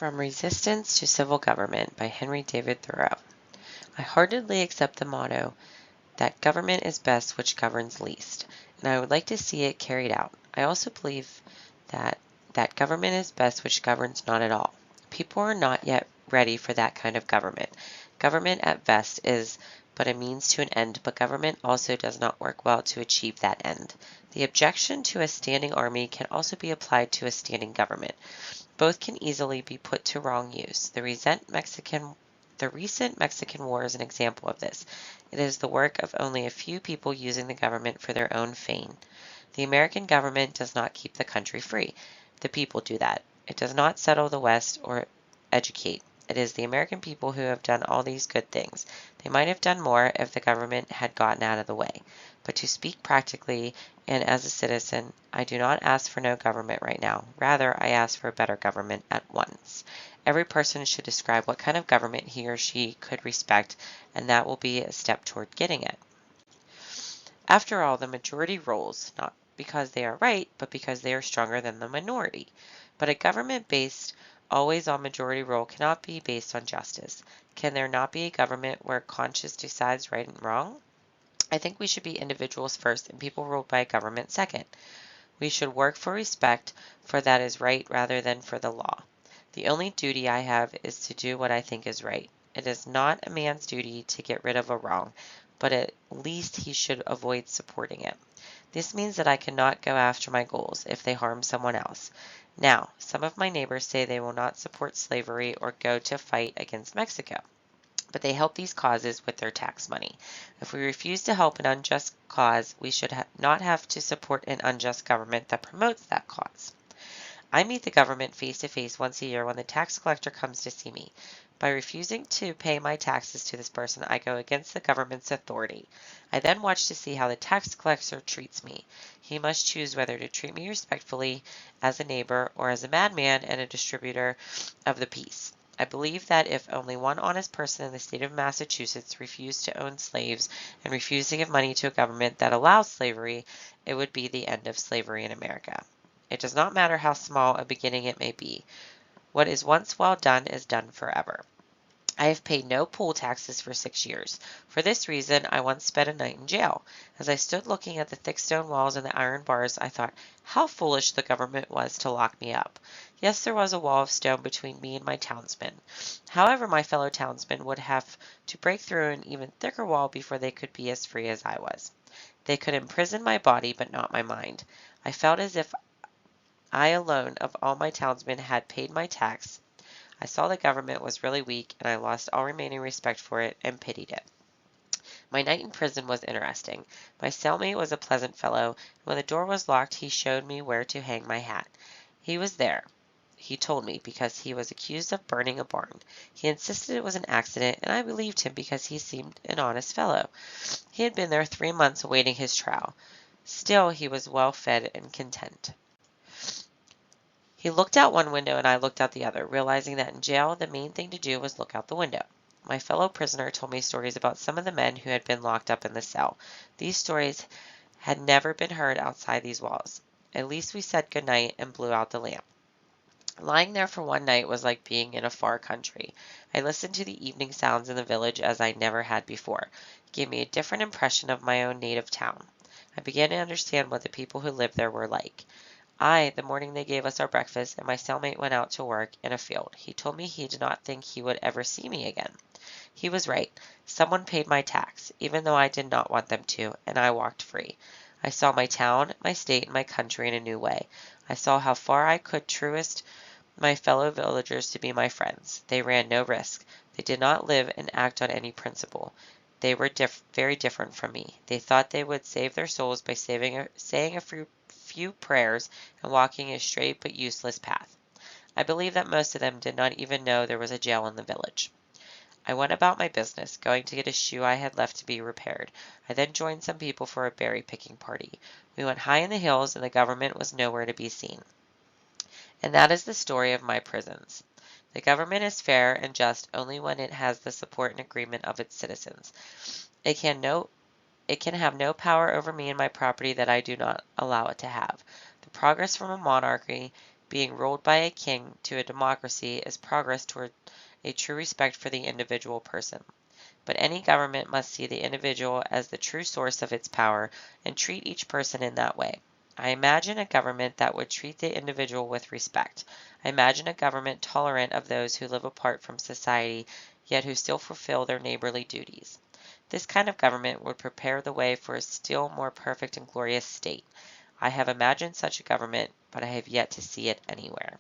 From Resistance to Civil Government by Henry David Thoreau. I heartily accept the motto that government is best which governs least, and I would like to see it carried out. I also believe that government is best which governs not at all. People are not yet ready for that kind of government. Government at best is but a means to an end, but government also does not work well to achieve that end. The objection to a standing army can also be applied to a standing government. Both can easily be put to wrong use. The recent Mexican War is an example of this. It is the work of only a few people using the government for their own gain. The American government does not keep the country free. The people do that. It does not settle the West or educate. It is the American people who have done all these good things. They might have done more if the government had gotten out of the way. But to speak practically and as a citizen, I do not ask for no government right now. Rather, I ask for a better government at once. Every person should describe what kind of government he or she could respect, and that will be a step toward getting it. After all, the majority rules, not because they are right, but because they are stronger than the minority. But a government based always on majority rule cannot be based on justice. Can there not be a government where conscience decides right and wrong? I think we should be individuals first and people ruled by government second. We should work for respect, for that is right rather than for the law. The only duty I have is to do what I think is right. It is not a man's duty to get rid of a wrong, but at least he should avoid supporting it. This means that I cannot go after my goals if they harm someone else. Now, some of my neighbors say they will not support slavery or go to fight against Mexico, but they help these causes with their tax money. If we refuse to help an unjust cause, we should not have to support an unjust government that promotes that cause. I meet the government face to face once a year when the tax collector comes to see me. By refusing to pay my taxes to this person, I go against the government's authority. I then watch to see how the tax collector treats me. He must choose whether to treat me respectfully as a neighbor or as a madman and a distributor of the peace. I believe that if only one honest person in the state of Massachusetts refused to own slaves and refused to give money to a government that allows slavery, it would be the end of slavery in America. It does not matter how small a beginning it may be. What is once well done is done forever. I have paid no poll taxes for 6 years. For this reason, I once spent a night in jail. As I stood looking at the thick stone walls and the iron bars, I thought how foolish the government was to lock me up. Yes, there was a wall of stone between me and my townsmen. However, my fellow townsmen would have to break through an even thicker wall before they could be as free as I was. They could imprison my body, but not my mind. I felt as if I alone of all my townsmen had paid my tax. I saw the government was really weak, and I lost all remaining respect for it and pitied it. My night in prison was interesting. My cellmate was a pleasant fellow, and when the door was locked he showed me where to hang my hat. He was there, he told me, because he was accused of burning a barn. He insisted it was an accident, and I believed him because he seemed an honest fellow. He had been there 3 months awaiting his trial. Still he was well fed and content. He looked out one window and I looked out the other, realizing that in jail the main thing to do was look out the window. My fellow prisoner told me stories about some of the men who had been locked up in the cell. These stories had never been heard outside these walls. At least we said good night and blew out the lamp. Lying there for one night was like being in a far country. I listened to the evening sounds in the village as I never had before. It gave me a different impression of my own native town. I began to understand what the people who lived there were like. The morning they gave us our breakfast, and my cellmate went out to work in a field. He told me he did not think he would ever see me again. He was right. Someone paid my tax, even though I did not want them to, and I walked free. I saw my town, my state, and my country in a new way. I saw how far I could trust my fellow villagers to be my friends. They ran no risk. They did not live and act on any principle. They were very different from me. They thought they would save their souls by saying a few prayers and walking a straight but useless path. I believe that most of them did not even know there was a jail in the village. I went about my business, going to get a shoe I had left to be repaired. I then joined some people for a berry picking party. We went high in the hills and the government was nowhere to be seen. And that is the story of my prisons. The government is fair and just only when it has the support and agreement of its citizens. It can have no power over me and my property that I do not allow it to have. The progress from a monarchy being ruled by a king, to a democracy is progress toward a true respect for the individual person. But any government must see the individual as the true source of its power and treat each person in that way. I imagine a government that would treat the individual with respect. I imagine a government tolerant of those who live apart from society, yet who still fulfill their neighborly duties. This kind of government would prepare the way for a still more perfect and glorious state. I have imagined such a government, but I have yet to see it anywhere.